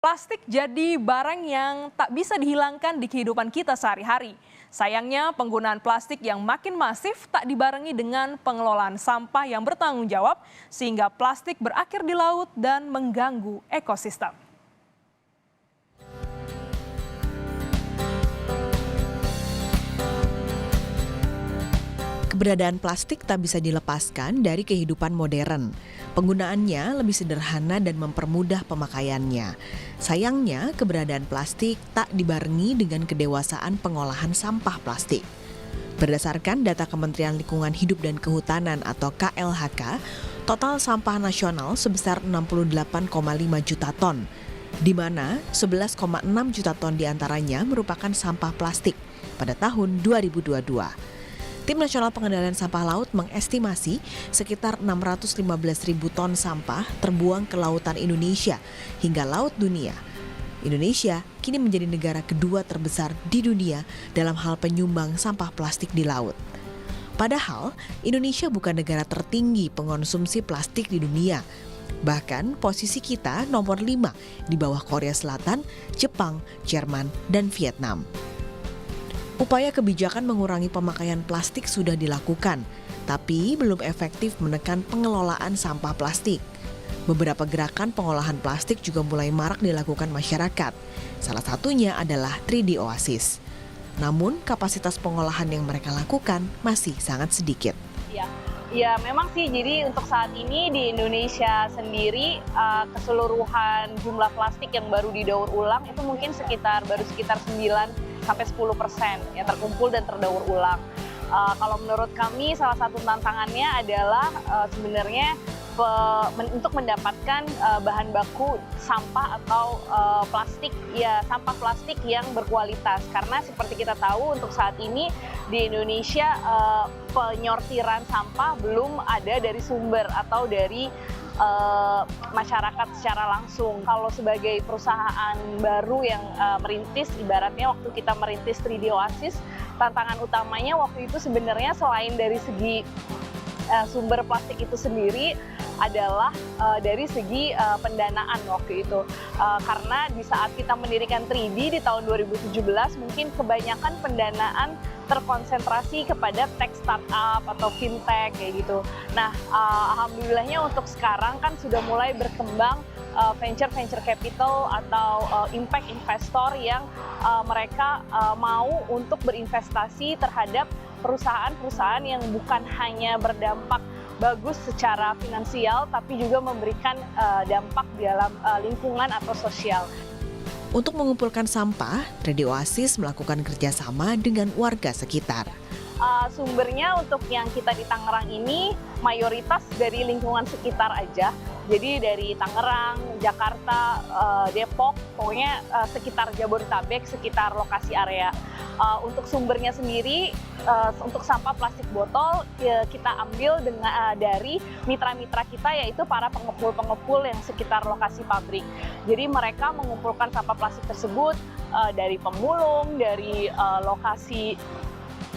Plastik jadi barang yang tak bisa dihilangkan di kehidupan kita sehari-hari. Sayangnya, penggunaan plastik yang makin masif tak dibarengi dengan pengelolaan sampah yang bertanggung jawab, sehingga plastik berakhir di laut dan mengganggu ekosistem. Keberadaan plastik tak bisa dilepaskan dari kehidupan modern. Penggunaannya lebih sederhana dan mempermudah pemakaiannya. Sayangnya, keberadaan plastik tak dibarengi dengan kedewasaan pengolahan sampah plastik. Berdasarkan data Kementerian Lingkungan Hidup dan Kehutanan atau KLHK, total sampah nasional sebesar 68,5 juta ton, di mana 11,6 juta ton diantaranya merupakan sampah plastik pada tahun 2022. Tim Nasional Pengendalian Sampah Laut mengestimasi sekitar 615.000 ton sampah terbuang ke lautan Indonesia hingga laut dunia. Indonesia kini menjadi negara kedua terbesar di dunia dalam hal penyumbang sampah plastik di laut. Padahal, Indonesia bukan negara tertinggi pengonsumsi plastik di dunia. Bahkan posisi kita nomor 5 di bawah Korea Selatan, Jepang, Jerman, dan Vietnam. Upaya kebijakan mengurangi pemakaian plastik sudah dilakukan, tapi belum efektif menekan pengelolaan sampah plastik. Beberapa gerakan pengolahan plastik juga mulai marak dilakukan masyarakat. Salah satunya adalah 3D Oasis. Namun, kapasitas pengolahan yang mereka lakukan masih sangat sedikit. Ya, memang sih. Jadi untuk saat ini di Indonesia sendiri keseluruhan jumlah plastik yang baru didaur ulang itu mungkin baru sekitar 9-10% yang terkumpul dan terdaur ulang. Kalau menurut kami salah satu tantangannya adalah sebenarnya untuk mendapatkan bahan baku sampah atau sampah plastik yang berkualitas, karena seperti kita tahu untuk saat ini di Indonesia penyortiran sampah belum ada dari sumber atau dari masyarakat secara langsung. Kalau sebagai perusahaan baru yang merintis, ibaratnya waktu kita merintis 3D Oasis, tantangan utamanya waktu itu sebenarnya selain dari segi sumber plastik itu sendiri adalah dari segi pendanaan waktu itu. Karena di saat kita mendirikan 3D di tahun 2017, mungkin kebanyakan pendanaan terkonsentrasi kepada tech startup atau fintech kayak gitu. Nah, alhamdulillahnya untuk sekarang kan sudah mulai berkembang venture capital atau impact investor yang mereka mau untuk berinvestasi terhadap perusahaan-perusahaan yang bukan hanya berdampak bagus secara finansial, tapi juga memberikan dampak di dalam lingkungan atau sosial. Untuk mengumpulkan sampah, 3D Oasis melakukan kerjasama dengan warga sekitar. Sumbernya untuk yang kita di Tangerang ini mayoritas dari lingkungan sekitar aja. Jadi dari Tangerang, Jakarta, Depok, pokoknya sekitar Jabodetabek, sekitar lokasi area. Untuk sumbernya sendiri, untuk sampah plastik botol kita ambil dari mitra-mitra kita, yaitu para pengepul-pengepul yang sekitar lokasi pabrik. Jadi mereka mengumpulkan sampah plastik tersebut dari pemulung, dari lokasi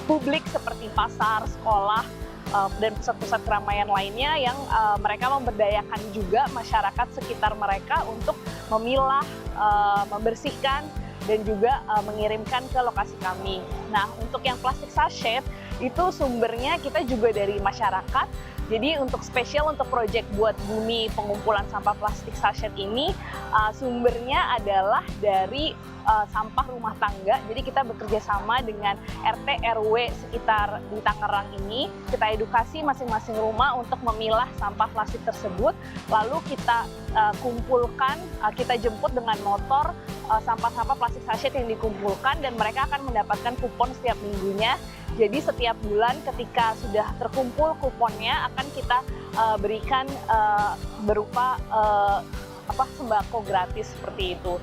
publik seperti pasar, sekolah, dan pusat-pusat keramaian lainnya yang mereka memberdayakan juga masyarakat sekitar mereka untuk memilah, membersihkan, dan juga mengirimkan ke lokasi kami. Nah, untuk yang plastik sachet itu sumbernya kita juga dari masyarakat. Jadi untuk spesial untuk proyek Buat Bumi pengumpulan sampah plastik sachet ini sumbernya adalah dari sampah rumah tangga. Jadi kita bekerja sama dengan RT RW sekitar di Tangerang ini. Kita edukasi masing-masing rumah untuk memilah sampah plastik tersebut. Lalu kita kumpulkan, kita jemput dengan motor sampah-sampah plastik sachet yang dikumpulkan, dan mereka akan mendapatkan kupon setiap minggunya. Jadi setiap bulan ketika sudah terkumpul kuponnya akan kita berikan berupa sembako gratis seperti itu.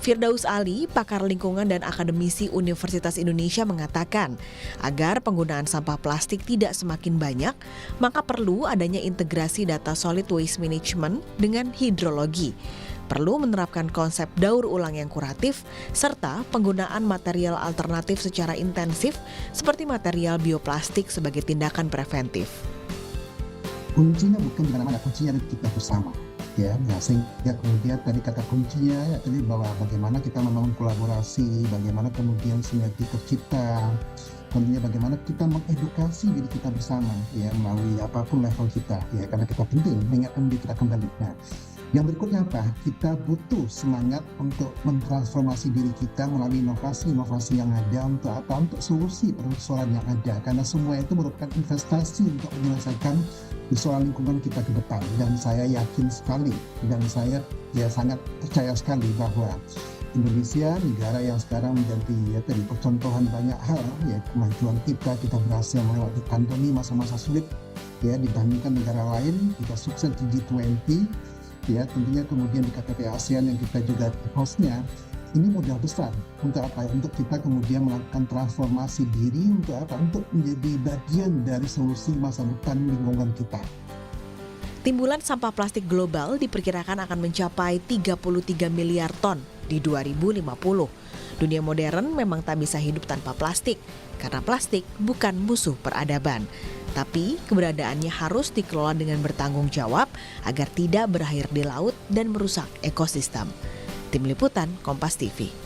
Firdaus Ali, pakar lingkungan dan akademisi Universitas Indonesia mengatakan, agar penggunaan sampah plastik tidak semakin banyak, maka perlu adanya integrasi data solid waste management dengan hidrologi. Perlu menerapkan konsep daur ulang yang kuratif, serta penggunaan material alternatif secara intensif seperti material bioplastik sebagai tindakan preventif. Kuncinya bukan di mana-mana, kuncinya ada kita bersama. ya. Nah, sehingga kemudian tadi kata kuncinya ya tadi bahwa bagaimana kita membangun kolaborasi, bagaimana kemudian sinergi tercipta, tentunya bagaimana kita mengedukasi diri kita bersama ya melalui apapun level kita ya, karena kita penting mengingatkan diri kita kembali. Nah, yang berikutnya apa? Kita butuh semangat untuk mentransformasi diri kita melalui inovasi-inovasi yang ada untuk apa? Untuk solusi persoalan yang ada, karena semua itu merupakan investasi untuk menyelesaikan persoalan lingkungan kita ke depan. Dan saya yakin sekali dan saya ya sangat percaya sekali bahwa Indonesia, negara yang sekarang menjadi ya tadi percontohan banyak hal ya, kemajuan kita berhasil melewati pandemi, masa-masa sulit ya dibandingkan negara lain, kita sukses di G20 ya, tentunya kemudian di KTT ASEAN yang kita juga hostnya, ini modal besar untuk apa? Untuk kita kemudian melakukan transformasi diri untuk apa? Untuk menjadi bagian dari solusi masa depan lingkungan kita. Timbulan sampah plastik global diperkirakan akan mencapai 33 miliar ton di 2050. Dunia modern memang tak bisa hidup tanpa plastik, karena plastik bukan musuh peradaban. Tapi keberadaannya harus dikelola dengan bertanggung jawab agar tidak berakhir di laut dan merusak ekosistem. Tim Liputan Kompas TV.